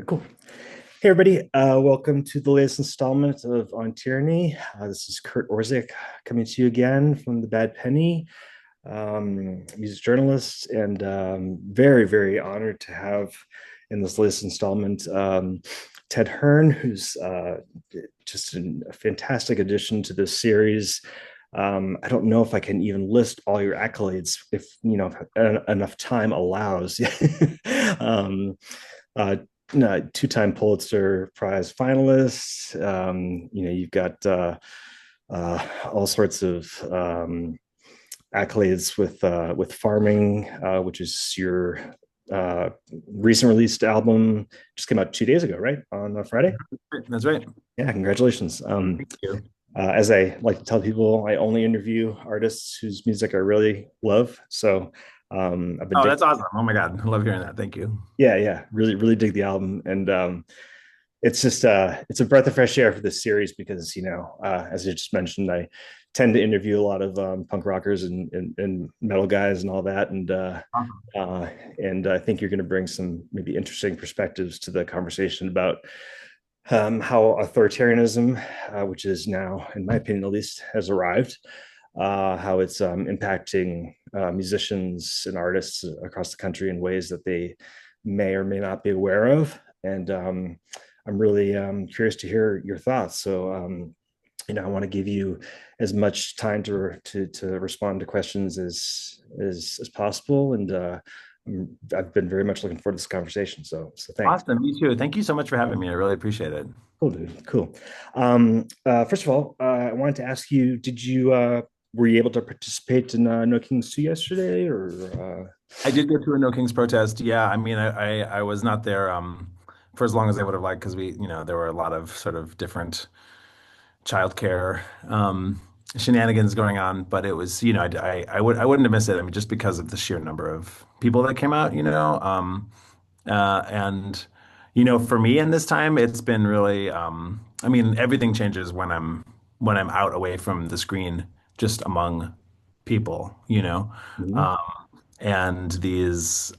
Cool. Hey, everybody. Welcome to the latest installment of On Tyranny. This is Kurt Orzik coming to you again from the Bad Penny. He's a journalist and very, very honored to have in this latest installment Ted Hearne, who's just a fantastic addition to this series. I don't know if I can even list all your accolades if enough time allows. um, uh, no, two-time Pulitzer Prize finalists. You've got all sorts of accolades with farming, which is your uh, recent released album. Just came out 2 days ago, right? On Friday. That's right. Yeah, congratulations. Thank you. As I like to tell people, I only interview artists whose music I really love. So I've been Oh, digging. that's awesome. Oh my God. I love hearing that. Thank you. Yeah, really, really dig the album, and it's just it's a breath of fresh air for this series because as I just mentioned, I tend to interview a lot of punk rockers and metal guys and all that, Awesome. uh, and I think you're going to bring some maybe interesting perspectives to the conversation about how authoritarianism, which is now, in my opinion at least, has arrived, how it's impacting musicians and artists across the country in ways that they may or may not be aware of. And I'm really curious to hear your thoughts. So, I want to give you as much time to respond to questions as possible. And I've been very much looking forward to this conversation. So thanks. Awesome. Me too. Thank you so much for having me. I really appreciate it. Cool, dude. Cool. First of all, I wanted to ask you, were you able to participate in No Kings 2 yesterday or I did go to a No Kings protest. Yeah, I mean, I was not there for as long as I would have liked because there were a lot of sort of different childcare shenanigans going on, but it was, I wouldn't have missed it. I mean, just because of the sheer number of people that came out, and for me in this time, it's been really, I mean, everything changes when I'm out away from the screen, just among people, Mhm. um, and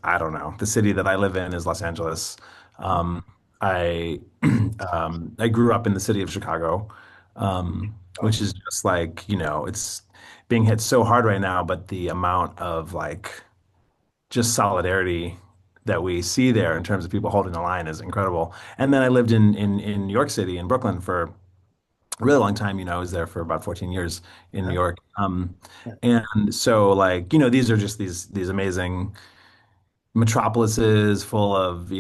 I don't know, the city that I live in is Los Angeles. I I grew up in the city of Chicago, which is just like, it's being hit so hard right now, but the amount of like just solidarity that we see there in terms of people holding the line is incredible. And then I lived in New York City, in Brooklyn for a really long time. I was there for about 14 years in New Uh-huh. York. Yeah. And so like, these are just these amazing metropolises full of,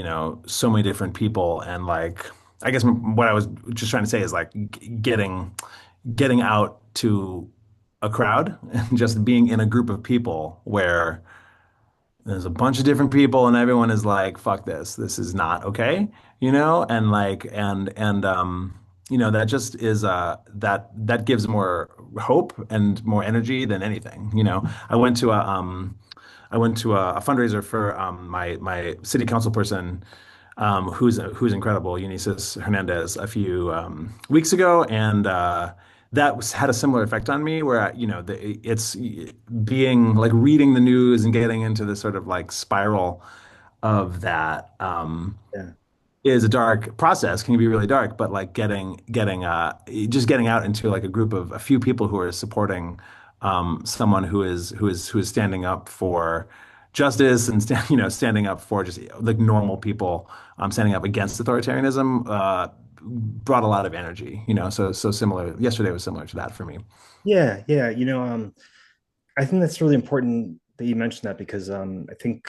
so many different people. And like, I guess what I was just trying to say is like getting out to a crowd and just being in a group of people where there's a bunch of different people and everyone is like, fuck this. This is not okay, And like that just is that gives more hope and more energy than anything. I went to a fundraiser for my city council person, who's incredible, Eunices Hernandez, a few weeks ago, and had a similar effect on me, where it's being like reading the news and getting into this sort of like spiral of that. Yeah. Is a dark process, can be really dark, but like getting out into like a group of a few people who are supporting someone who is standing up for justice and standing up for just like normal people, standing up against authoritarianism, brought a lot of energy, so similar. Yesterday was similar to that for me. Yeah. I think that's really important that you mentioned that because I think,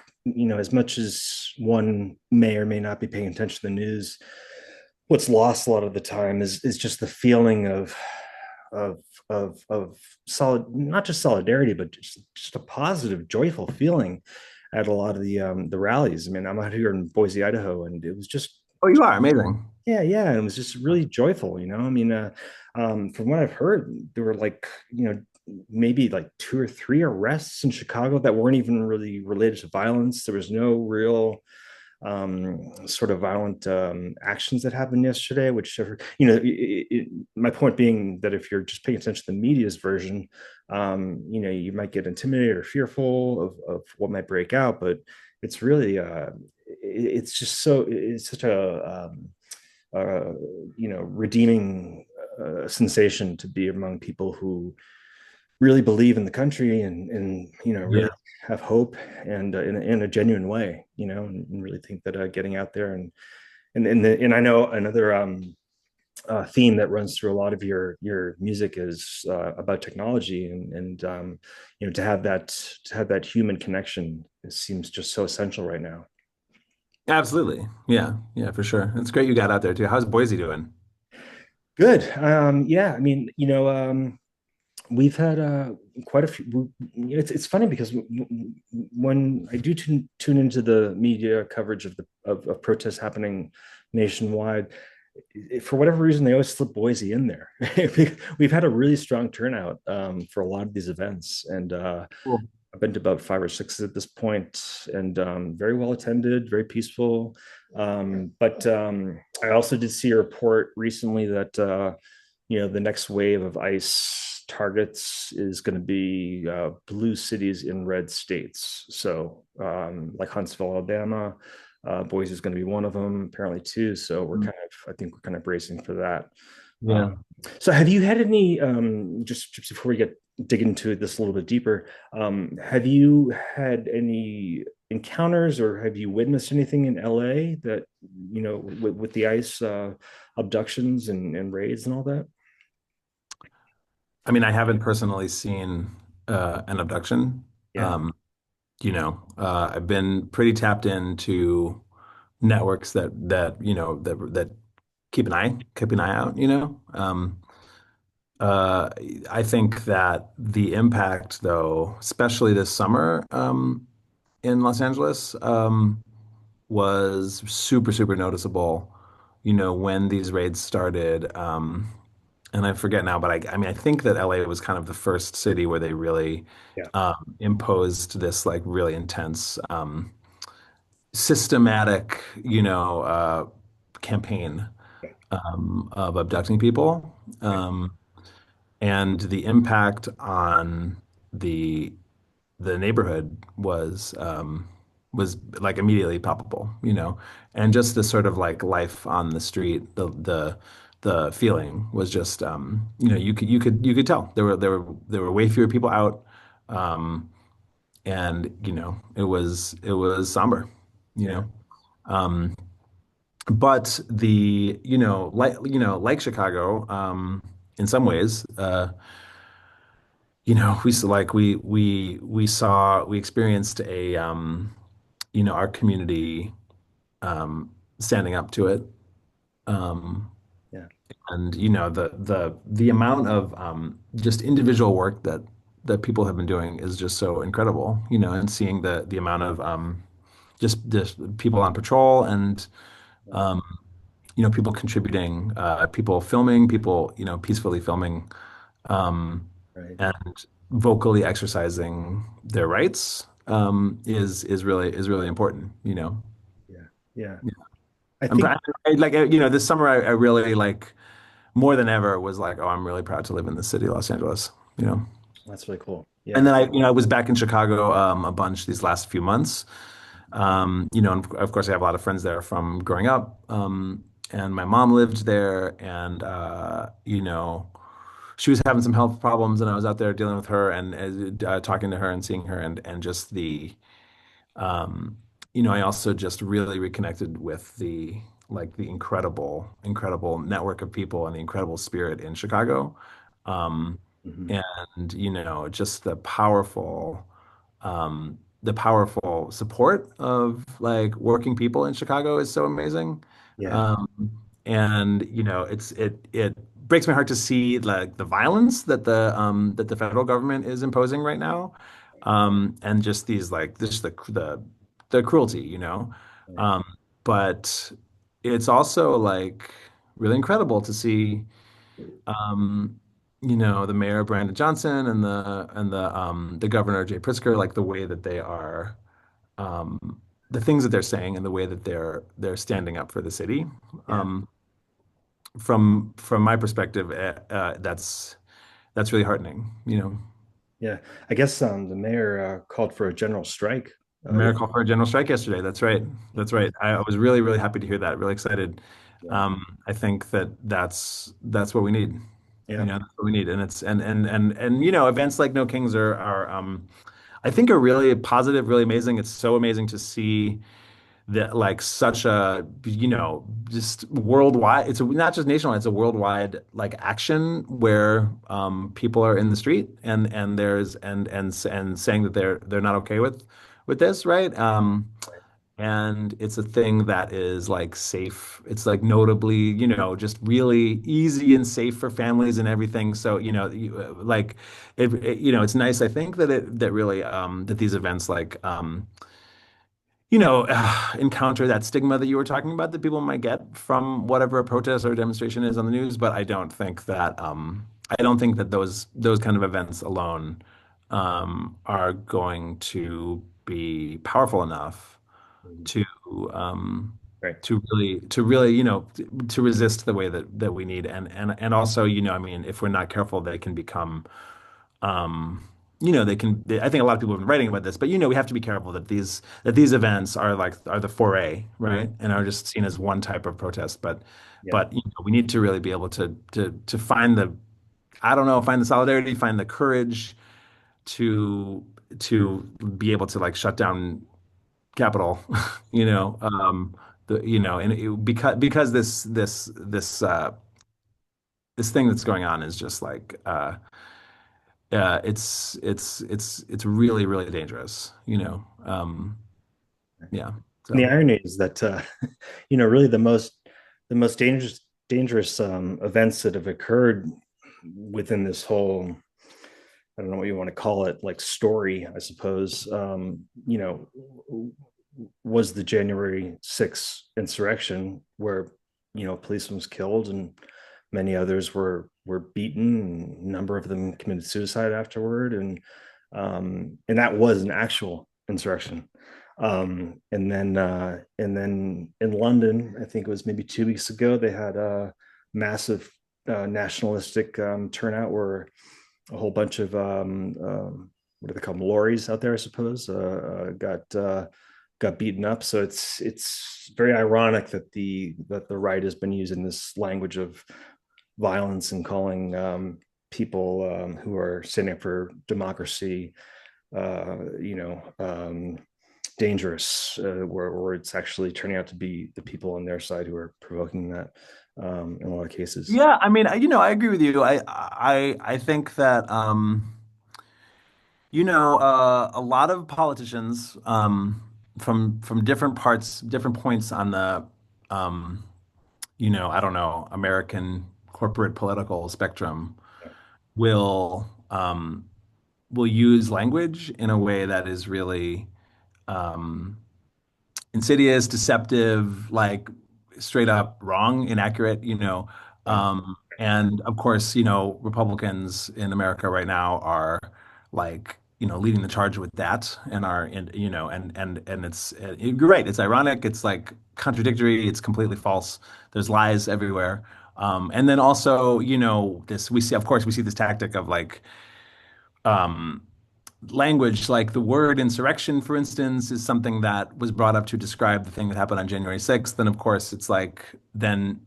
as much as one may or may not be paying attention to the news, what's lost a lot of the time is just the feeling of of solid, not just solidarity, but just a positive, joyful feeling at a lot of the rallies. I mean, I'm out here in Boise, Idaho, and it was just Oh, you are amazing. yeah, it was just really joyful. I mean, from what I've heard, there were like maybe like two or three arrests in Chicago that weren't even really related to violence. There was no real sort of violent actions that happened yesterday, which, my point being that if you're just paying attention to the media's version, you might get intimidated or fearful of what might break out, but it's really, it's just it's such a uh, redeeming sensation to be among people who really believe in the country and really Yeah, have hope and in a genuine way, and really think that getting out there and I know another theme that runs through a lot of your music is about technology and to have that human connection, it seems just so essential right now. absolutely. Yeah, yeah, for sure. It's great you got out there too. How's Boise doing? Good. Yeah, I mean, we've had quite a few. It's funny because when I do tune into the media coverage of protests happening nationwide, for whatever reason, they always slip Boise in there. We've had a really strong turnout for a lot of these events, and Cool. I've been to about five or six at this point, and very well attended, very peaceful. But I also did see a report recently that the next wave of ICE targets is going to be blue cities in red states. So, like Huntsville, Alabama, Boise is going to be one of them, apparently too. So I think we're kind of bracing for that. Yeah. Um, so, have you had any, just before we get dig into this a little bit deeper, have you had any encounters or have you witnessed anything in LA that, with the ICE abductions and raids and all that? I mean, I haven't personally seen an abduction. Yeah, Um, I've been pretty tapped into networks that keep an eye out, Uh, I think that the impact, though, especially this summer, in Los Angeles, was super, super noticeable, when these raids started. And I forget now, but I mean, I think that LA was kind of the first city where they really yeah, imposed this like really intense, systematic, campaign yeah, of abducting people. And the impact on the the neighborhood was like immediately palpable, and just the sort of like life on the street, the feeling was just, you could tell there were way fewer people out, and it was somber, you yeah, know. Um, but like Chicago, in some ways, we experienced our community standing up to it. Um, yeah, and the amount of just individual work that people have been doing is just so incredible, and seeing the amount of just people on patrol and yeah, um, people contributing, people filming, people, peacefully filming, um, right, and vocally exercising their rights, is really important, yeah, yeah. I I'm think proud, like, this summer I really like more than ever was like, oh, I'm really proud to live in the city of Los Angeles, you know. that's really cool. And Yeah, then I was back in Chicago a bunch these last few months. And of course I have a lot of friends there from growing up. And my mom lived there, and she was having some health problems, and I was out there dealing with her and talking to her and seeing her, and just um, I also just really reconnected with the incredible, incredible network of people and the incredible spirit in Chicago. Um, hmm, and just the powerful support of like working people in Chicago is so amazing. yeah, Um, and it breaks my heart to see like the violence that the federal government is imposing right now, and just these like this the cruelty, right, um, but it's also like really incredible to see, um, the mayor Brandon Johnson and the governor Jay Pritzker, like the way that they are, the things that they're saying and the way that they're standing up for the city. yeah, Um, from my perspective, that's really heartening. yeah. I guess the mayor called for a general strike. Oh yeah, America for a general strike yesterday. That's right. That's right. I was really, really happy to hear that. Really excited. yeah, I think that that's what we need. yeah. That's what we need. And it's and events like No Kings are I think are really positive, really amazing. It's so amazing to see that like such a just worldwide. It's not just nationwide. It's a worldwide like action where people are in the street and there's and saying that they're not okay with this, right? And it's a thing that is like safe. It's like notably, just really easy and safe for families and everything. So, like it's nice. I think that that really that these events like encounter that stigma that you were talking about that people might get from whatever a protest or a demonstration is on the news. But I don't think that those kind of events alone are going to be powerful enough Mhm. to um, Right. to really to resist the way that we need and also I mean if we're not careful they can become I think a lot of people have been writing about this, but we have to be careful that these events are the foray, right? And are just seen as one type of protest. But Yeah. but we need to really be able to find the I don't know, find the solidarity, find the courage to to be able to like shut down capital, and because this thing that's going on is just like it's really, really dangerous, yeah. And the So irony is that really the most dangerous events that have occurred within this whole, I don't know what you want to call it, like story, I suppose, was the January 6th insurrection where, a policeman was killed and many others were beaten, and a number of them committed suicide afterward. And that was an actual insurrection. And then in London, I think it was maybe 2 weeks ago, they had a massive nationalistic turnout where a whole bunch of what do they call them, lorries out there, I suppose, got beaten up. So it's very ironic that the right has been using this language of violence and calling people who are standing up for democracy, uh, you know, um, dangerous, where it's actually turning out to be the people on their side who are provoking that in a lot of cases. yeah, I mean, I agree with you. I think that a lot of politicians from different points on the um, I don't know, American corporate political spectrum will um, will use language in a way that is really um, insidious, deceptive, like straight up wrong, inaccurate, Yeah. And of course, Republicans in America right now are like, leading the charge with that and are, and you're right. It's ironic. It's like contradictory. It's completely false. There's lies everywhere. And then also, of course, we see this tactic of like, um, language, like the word insurrection, for instance, is something that was brought up to describe the thing that happened on January 6th. And of course, it's like then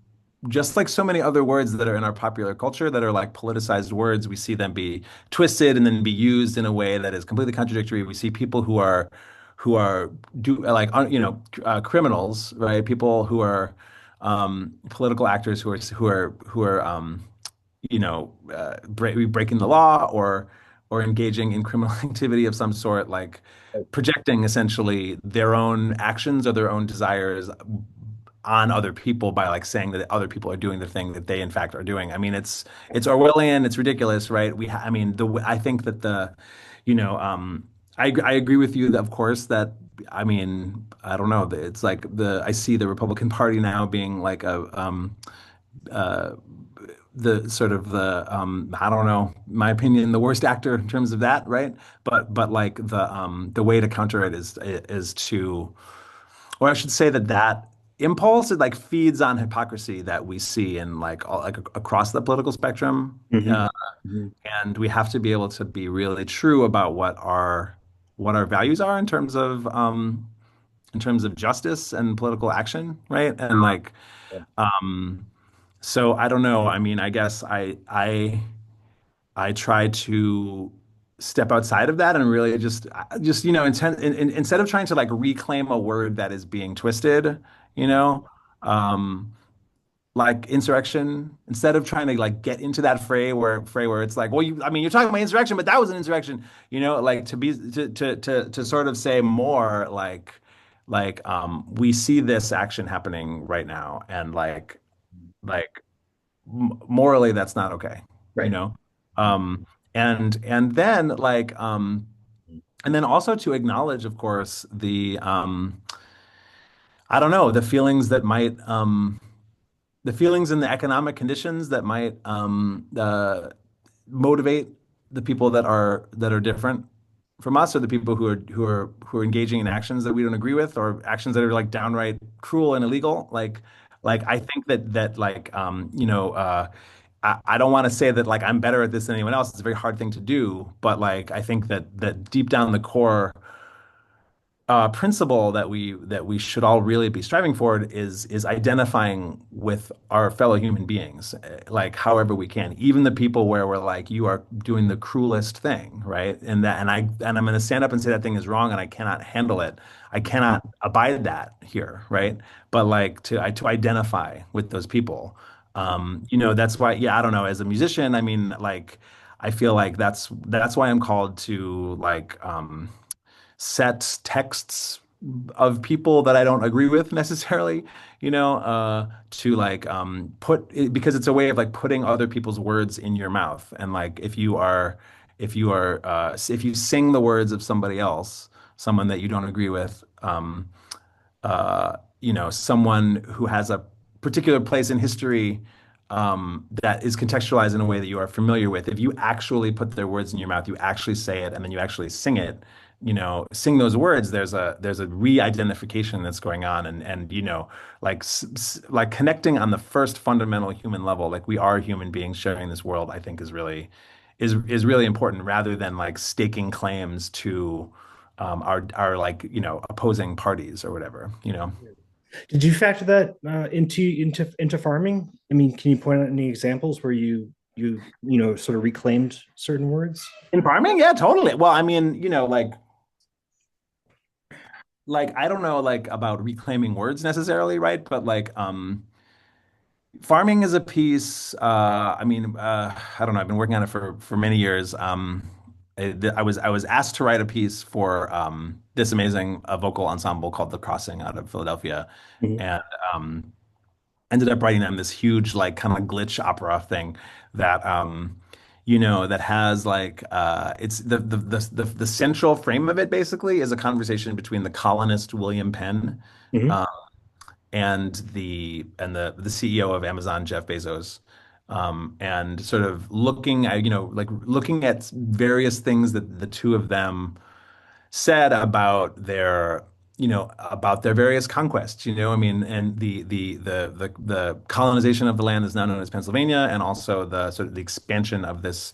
just like so many other words that are in our popular culture that are like politicized words, we see them be twisted and then be used in a way that is completely contradictory. We see people who are criminals, right? People who are political actors breaking the law or engaging in criminal activity of some sort, like projecting essentially their own actions or their own desires on other people by like saying that other people are doing the thing that they in fact are doing. I mean, it's Orwellian, it's ridiculous, right? I mean, I think that you know, um, I agree with you that, of course, that I mean, I don't know. It's like I see the Republican Party now being like uh, the sort of the I don't know, my opinion, the worst actor in terms of that, right? But like the way to counter it is to, or I should say that impulse it like feeds on hypocrisy that we see in like across the political spectrum, Mm-hmm. Mm-hmm. and we have to be able to be really true about what our what our values are in terms of justice and political action, right? And like, um, so I don't know. I mean, I guess I try to step outside of that and really just instead of trying to like reclaim a word that is being twisted, you know, um, like insurrection, instead of trying to like get into that fray where it's like, well, I mean, you're talking about insurrection, but that was an insurrection, like to sort of say more we see this action happening right now, and like morally that's not okay, you Right. know? Um, and then and then also to acknowledge, of course, I don't know, the feelings and the economic conditions that might motivate the people that are different from us, or the people who are engaging in actions that we don't agree with, or actions that are like downright cruel and illegal. Like I think I don't want to say that like I'm better at this than anyone else. It's a very hard thing to do, but like I think that deep down the core principle that we should all really be striving for is identifying with our fellow human beings, like however we can, even the people where we're like, you are doing the cruelest thing, right? And I'm going to stand up and say that thing is wrong, and I cannot handle it. I cannot abide that here, right? But like to identify with those people, that's why, yeah, I don't know. As a musician, I mean, like, I feel like that's why I'm called to set texts of people that I don't agree with necessarily, to put it, because it's a way of like putting other people's words in your mouth. And like if you sing the words of somebody else, someone that you don't agree with, someone who has a particular place in history that is contextualized in a way that you are familiar with. If you actually put their words in your mouth, you actually say it, and then you actually sing it, sing those words, there's a re-identification that's going on, and like connecting on the first fundamental human level, like we are human beings sharing this world, I think is really important, rather than like staking claims to our like opposing parties or whatever. Did you factor that into farming? I mean, can you point out any examples where you sort of reclaimed certain words? In farming, yeah, totally. Well, I mean, like I don't know like about reclaiming words necessarily, right? But farming is a piece. I don't know. I've been working on it for many years. I was asked to write a piece for this amazing vocal ensemble called The Crossing out of Philadelphia, Mhm. and um, ended up writing them this huge like kind of glitch opera thing that has it's the central frame of it basically is a conversation between the colonist William Penn Mhm. uh, and the CEO of Amazon, Jeff Bezos. And sort of looking at various things that the two of them said about their various conquests. I mean, and the colonization of the land is now known as Pennsylvania, and also the sort of the expansion of this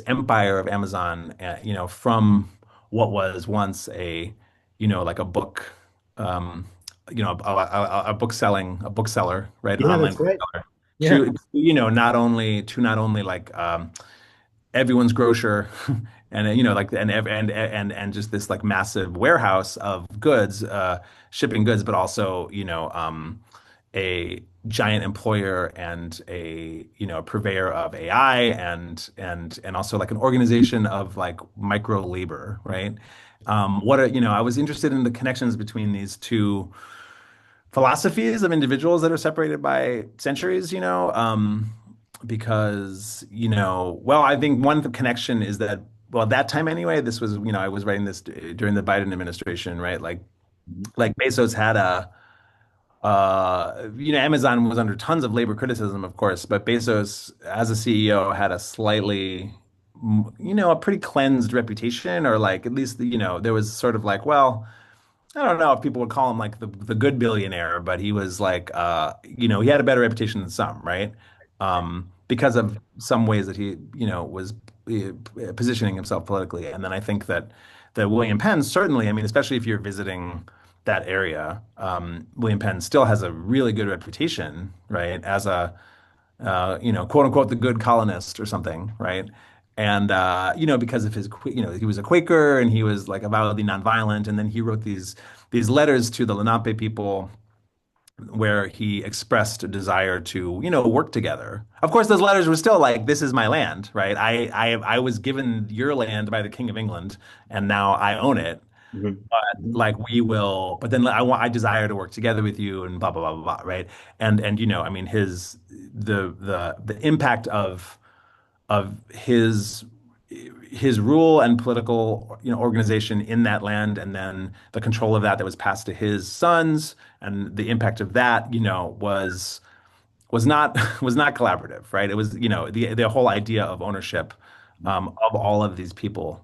empire of Amazon, from what was once like a book, um, a bookseller, right, an Yeah, online that's right. bookseller, Yeah. not only like everyone's grocer and just this like massive warehouse of goods, shipping goods, but also a giant employer and a purveyor of AI, and also like an organization of like micro labor, right? I was interested in the connections between these two philosophies of individuals that are separated by centuries, because, well, I think one connection is that, well, at that time anyway, this was, I was writing this during the Biden administration, right? Like Bezos had Amazon was under tons of labor criticism, of course, but Bezos, as a CEO, had a slightly, a pretty cleansed reputation, or like at least, there was sort of like, well, I don't know if people would call him like the good billionaire, but he was like he had a better reputation than some, right? Because of some ways that he, was positioning himself politically. And then I think that William Penn certainly, I mean, especially if you're visiting that area, William Penn still has a really good reputation, right, as a quote unquote, the good colonist or something, right? And because of his, he was a Quaker and he was like avowedly nonviolent, and then he wrote these letters to the Lenape people where he expressed a desire to, work together. Of course, those letters were still like, "This is my land," right? I was given your land by the King of England, and now I own it. Mhm. Mhm. Like we will, but then I desire to work together with you, and blah blah blah blah blah, right? And I mean, the impact of his rule and political, organization in that land, and then the control of that was passed to his sons, and the impact of that, was not was not collaborative, right? It was, the whole idea of ownership, of all of these people,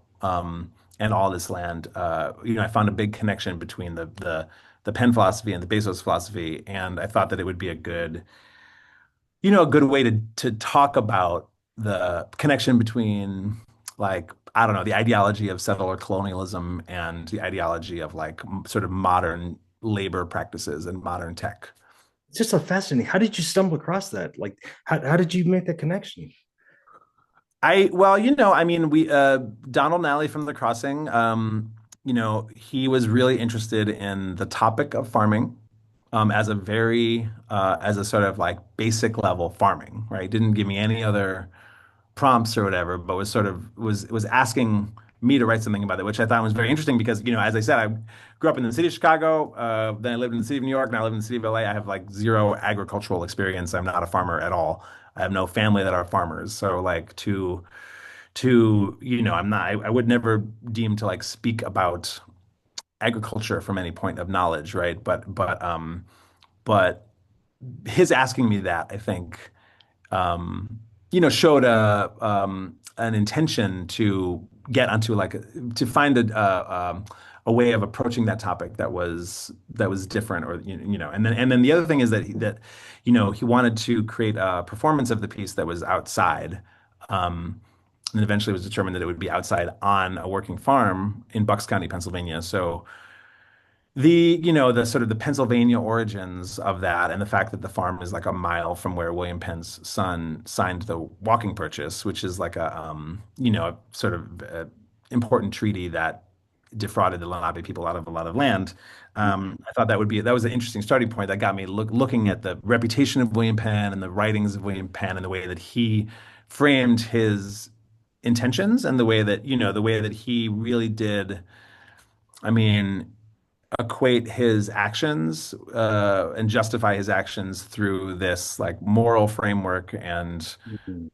and all this land. I found a big connection between the Penn philosophy and the Bezos philosophy, and I thought that it would be a good way to talk about the connection between, like, I don't know, the ideology of settler colonialism and the ideology of like sort of modern labor practices and modern tech. It's just so fascinating. How did you stumble across that? Like, how did you make that connection? Well, I mean, Donald Nally from The Crossing, he was really interested in the topic of farming, as a sort of like basic level farming, right? Didn't give me any other prompts or whatever, but was asking me to write something about it, which I thought was very interesting because, as I said, I grew up in the city of Chicago, then I lived in the city of New York, now I live in the city of LA. I have like zero agricultural experience. I'm not a farmer at all. I have no family that are farmers. So like I'm not, I would never deem to like speak about agriculture from any point of knowledge, right? But his asking me that, I think, showed an intention to get onto to find a way of approaching that topic that was different, or and then the other thing is that he wanted to create a performance of the piece that was outside. And eventually it was determined that it would be outside on a working farm in Bucks County, Pennsylvania. So the sort of the Pennsylvania origins of that, and the fact that the farm is like a mile from where William Penn's son signed the walking purchase, which is like a sort of important treaty that defrauded the Lenape people out of a lot of land. I thought that was an interesting starting point that got me looking at the reputation of William Penn and the writings of William Penn and the way that he framed his intentions, and the way that he really did. I mean, equate his actions, and justify his actions through this like moral framework and Mhm.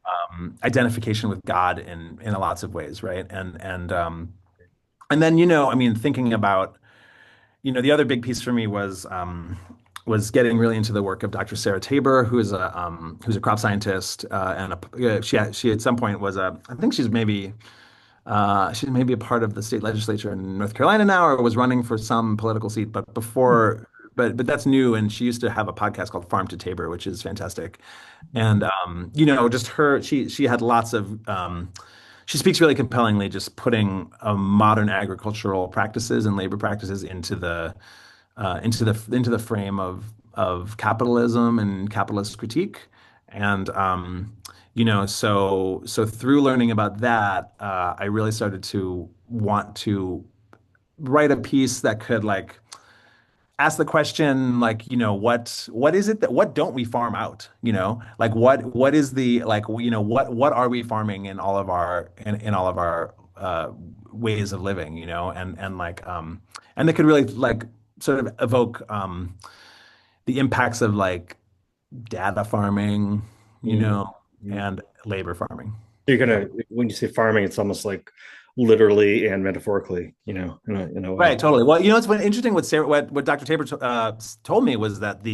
identification with God in lots of ways, right? And then, I mean, thinking about, the other big piece for me was getting really into the work of Dr. Sarah Tabor, who's a crop scientist, and she at some point I think she's maybe a part of the state legislature in North Carolina now, or was running for some political seat. But but that's new. And she used to have a podcast called Farm to Tabor, which is fantastic. And just she had lots of. She speaks really compellingly, just putting modern agricultural practices and labor practices into the frame of capitalism and capitalist critique. And so through learning about that, I really started to want to write a piece that could like ask the question, like, what is it what don't we farm out? Like what is the like, what are we farming in all of our ways of living, and it could really like sort of evoke the impacts of like data farming, you Mhm. know, Mhm. and labor farming. You're gonna, when you say farming, it's almost like literally and metaphorically, in a way. Right, totally. Well, it's interesting what Dr. Tabor told me was that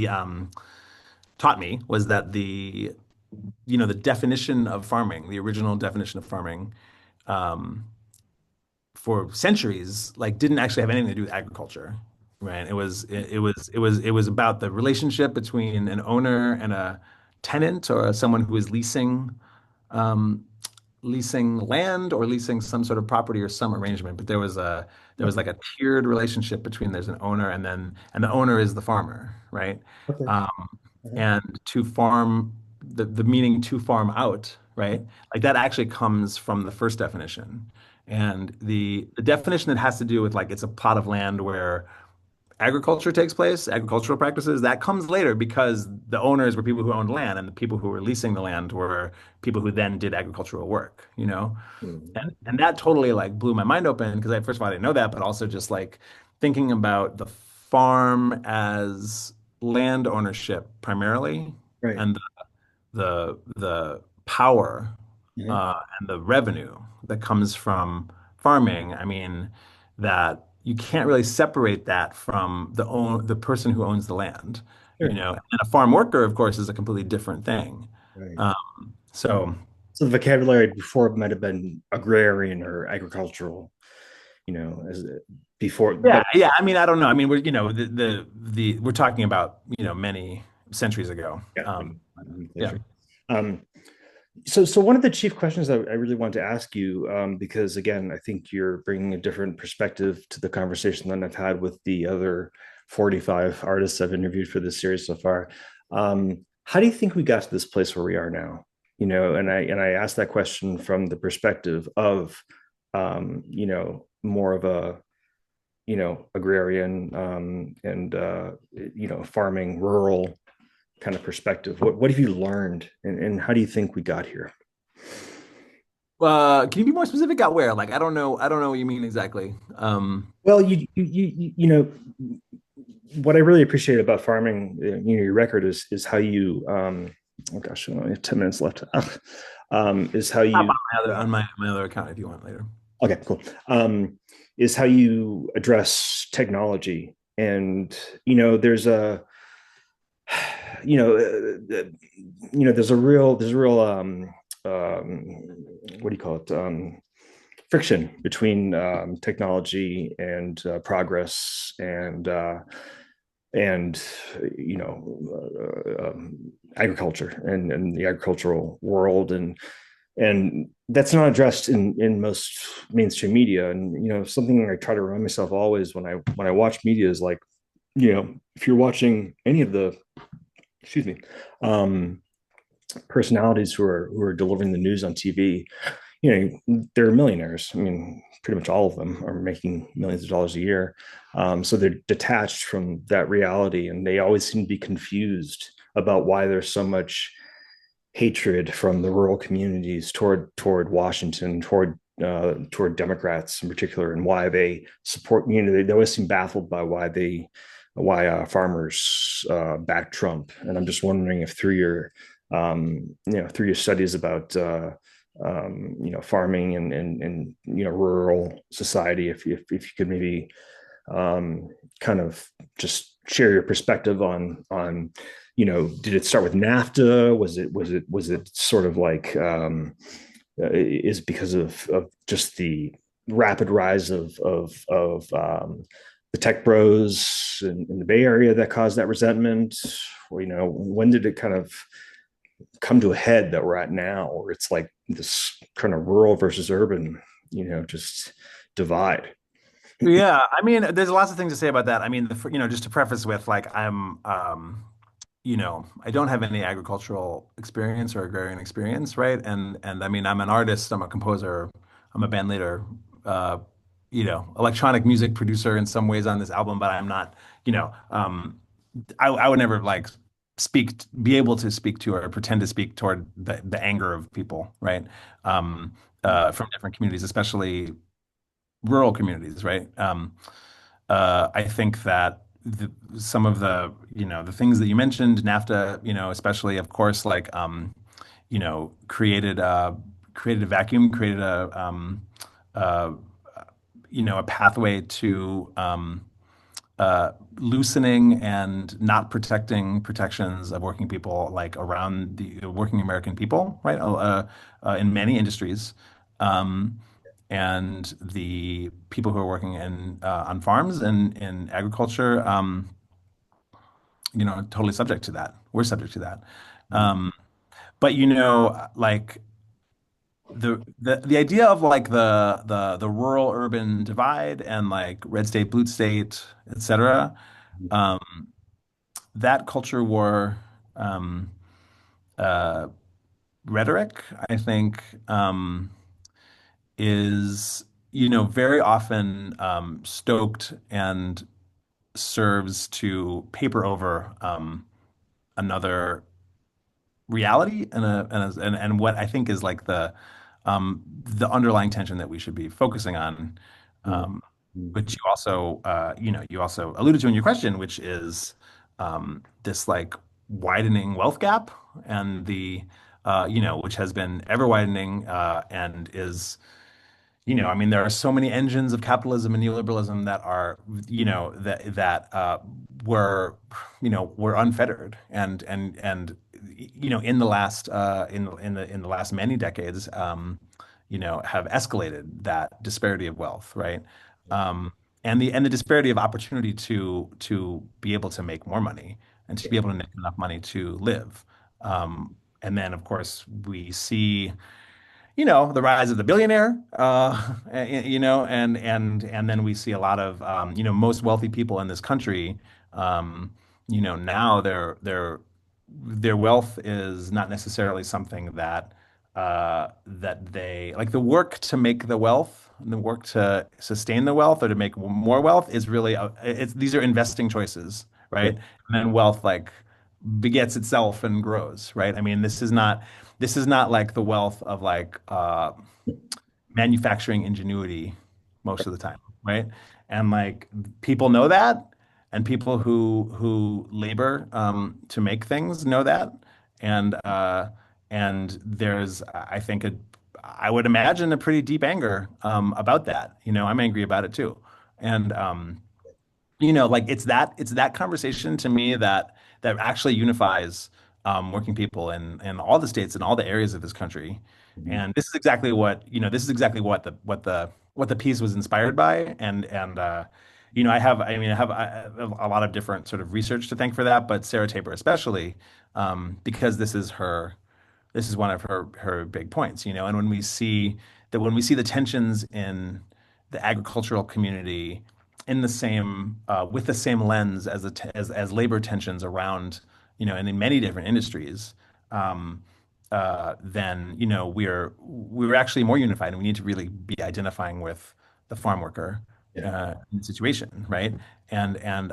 taught me was that the definition of farming, the original definition of farming, um, for centuries, like didn't actually have anything to do with agriculture, right? It was about the relationship between an owner and a tenant, or someone who is leasing, um, leasing land or leasing some sort of property or some arrangement, but there was Okay. like a tiered relationship between there's an owner and the owner is the farmer, right? Okay. Um, Uh-huh. and to farm the meaning to farm out, right? Like that actually comes from the first definition. And the definition that has to do with like it's a plot of land where agriculture takes place, agricultural practices, that comes later because the owners were people who owned land and the people who were leasing the land were people who then did agricultural work, you know? Mhm. And that totally like blew my mind open because I first of all I didn't know that, but also just like thinking about the farm as land ownership primarily Right. and the power Mhm. and the revenue that comes from farming. I mean, that you can't really separate that from the person who owns the land, you Sure. know. And a farm worker, of course, is a completely different thing. Right. Um, so So the vocabulary before might have been agrarian or agricultural, as before, yeah, but yeah. I mean, I don't know. I mean, we're we're talking about many centuries ago. yeah, nomenclature. Yeah. Um, so one of the chief questions I really want to ask you, because again, I think you're bringing a different perspective to the conversation than I've had with the other 45 artists I've interviewed for this series so far. How do you think we got to this place where we are now? And I asked that question from the perspective of, more of a agrarian and farming rural kind of perspective. What have you learned, and how do you think we got here? Can you be more specific out where? Like, I don't know. I don't know what you mean exactly. Well, what I really appreciate about farming, your record is how you. Oh gosh, I only have 10 minutes left. Is how Hop you. on my other account if you want later. Okay, cool. Is how you address technology, and there's a you know, there's a real what do you call it? Friction between technology and progress and agriculture and the agricultural world and that's not addressed in most mainstream media. And something I try to remind myself always when I watch media is like, if you're watching any of the, excuse me, um, personalities who are delivering the news on TV, they're millionaires. I mean, pretty much all of them are making millions of dollars a year. So they're detached from that reality, and they always seem to be confused about why there's so much hatred from the rural communities toward Washington, toward Democrats in particular, and why they support. They always seem baffled by why farmers back Trump. And I'm just wondering if through your studies about farming and rural society, if you could maybe kind of just share your perspective on did it start with NAFTA? Was it sort of like is because of just the rapid rise of the tech bros in the Bay Area that caused that resentment? Or when did it kind of come to a head that we're at now, where it's like this kind of rural versus urban, just divide? Yeah, I mean, there's lots of things to say about that. I mean, just to preface with, like, I don't have any agricultural experience or agrarian experience, right? And I mean, I'm an artist, I'm a composer, I'm a band leader, uh, electronic music producer in some ways on this album, but I'm not, you know, I would never like be able to speak to or pretend to speak toward the anger of people, right? From different communities, especially rural communities, right? I think that some of the things that you mentioned, NAFTA, especially, of course, like, created a vacuum, created uh, a pathway to loosening and not protecting protections of working people, like around the working American people, right? In many industries. Um, and the people who are working on farms and in agriculture, totally subject to that. We're subject to that. Um, but like the idea of like the rural urban divide and like red state, blue state, etc. Um, that culture war um, uh, rhetoric, I think, is very often stoked and serves to paper over another reality and what I think is like the underlying tension that we should be focusing on, um, which you also alluded to in your question, which is this like widening wealth gap and which has been ever widening and is I mean, there are so many engines of capitalism and neoliberalism that are, were, were unfettered and in the last in the last many decades, have escalated that disparity of wealth, right? Um, and the disparity of opportunity to be able to make more money and to be able to make enough money to live. And then, of course, we see the rise of the billionaire, and then we see a lot of, most wealthy people in this country, now their wealth is not necessarily something that they like the work to make the wealth, the work to sustain the wealth or to make more wealth is really, these are investing choices, Yeah, right? And then wealth like begets itself and grows, right? I mean, this is not like the wealth of like manufacturing ingenuity most of the time, right? And like people know that, and people who labor to make things know that, and there's I think I would imagine a pretty deep anger about that. I'm angry about it too, and like it's that conversation to me that actually unifies working people in all the states and all the areas of this country. And this is exactly what the piece was inspired by. And I have a lot of different sort of research to thank for that, but Sarah Tabor especially, because this is one of her big points, and when we see the tensions in the agricultural community in the same with the same lens as labor tensions around, and in many different industries, um, then we're actually more unified, and we need to really be identifying with the farm worker yeah, in the situation, right? And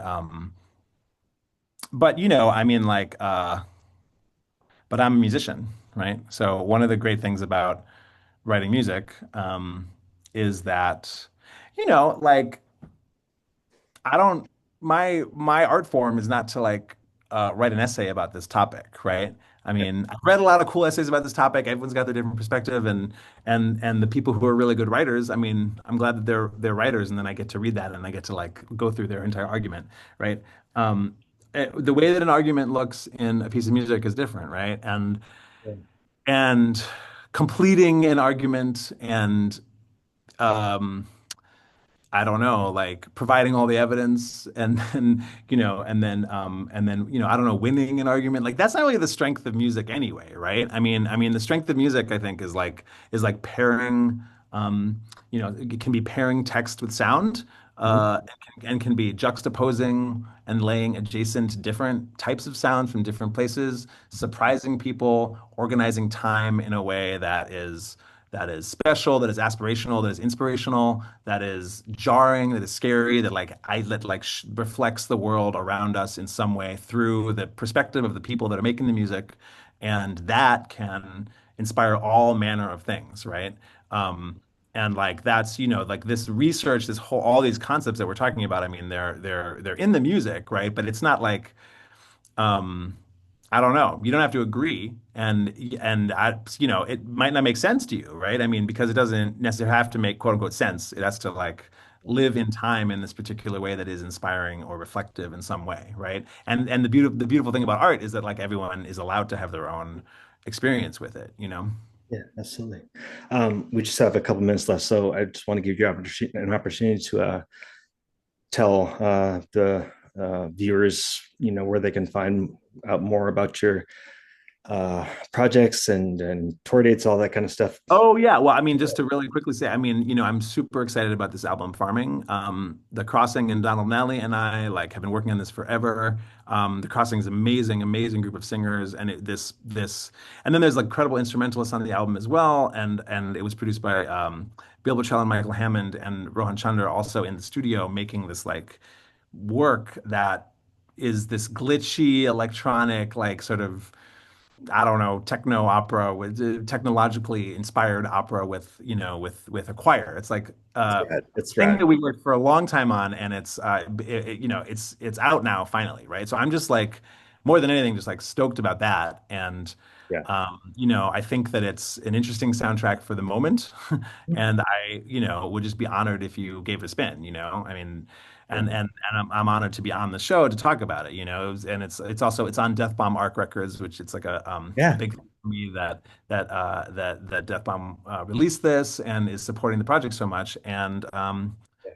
but I mean, like, but I'm a musician, right? So one of the great things about writing music is that, like I don't my art form is not to like write an essay about this topic, right? I yeah, mean, I've read a lot of cool essays about this topic. Everyone's got their different perspective, and the people who are really good writers, I mean, I'm glad that they're writers, and then I get to read that and I get to like go through their entire argument, right? The way that an argument looks in a piece of music is different, right? yeah, And completing an argument and um, I don't know, like providing all the evidence and then, I don't know, winning an argument. Like that's not really the strength of music anyway, right? I mean, the strength of music, I think, is like pairing, it can be pairing text with sound, mhm, and can be juxtaposing and laying adjacent different types of sound from different places, surprising people, organizing time in a way that is special, that is aspirational, that is inspirational, that is jarring, that is scary, that reflects the world around us in some way through the perspective of the people that are making the music, and that can inspire all manner of things, right? And like that's like this research, all these concepts that we're talking about. I mean, they're in the music, right? But it's not like um, I don't know. You don't have to agree, it might not make sense to you, right? I mean, because it doesn't necessarily have to make quote unquote sense. It has to like live in time in this particular way that is inspiring or reflective in some way, right? And the beautiful thing about art is that like everyone is allowed to have their own experience with it. yeah, absolutely. We just have a couple minutes left, so I just want to give you an opportunity to tell the viewers, where they can find out more about your projects and tour dates, all that kind of stuff. Oh yeah, well, I mean, just to really quickly say, I mean, I'm super excited about this album, Farming. The Crossing and Donald Nally and I like have been working on this forever. The Crossing is amazing, amazing group of singers, and and then there's like incredible instrumentalists on the album as well, and it was produced by Bill Bottrell and Michael Hammond and Rohan Chandra also in the studio making this like work that is this glitchy electronic like sort of I don't know, techno opera with technologically inspired opera with, with a choir. It's like It's a rad. It's thing rad. that we worked for a long time on, and it's out now finally, right? So I'm just like more than anything, just like stoked about that. And Yeah. I think that it's an interesting soundtrack for the moment, and would just be honored if you gave it a spin. I mean, and I'm honored to be on the show to talk about it. And it's also it's on Death Bomb Arc Records, which it's like a Yeah. big thing for me that Death Bomb released this and is supporting the project so much. And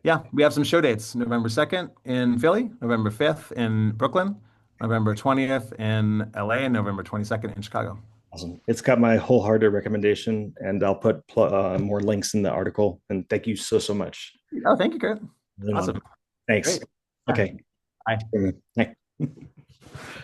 yeah, we have some show dates: November 2nd in Philly, November 5th in Brooklyn, November 20th in LA, and November 22nd in Chicago. Awesome. It's got my wholehearted recommendation, and I'll put more links in the article. And thank you so much. Oh, thank you, Kurt. Really long. Awesome. Thanks. Great. Yeah. Okay. Bye. Hey.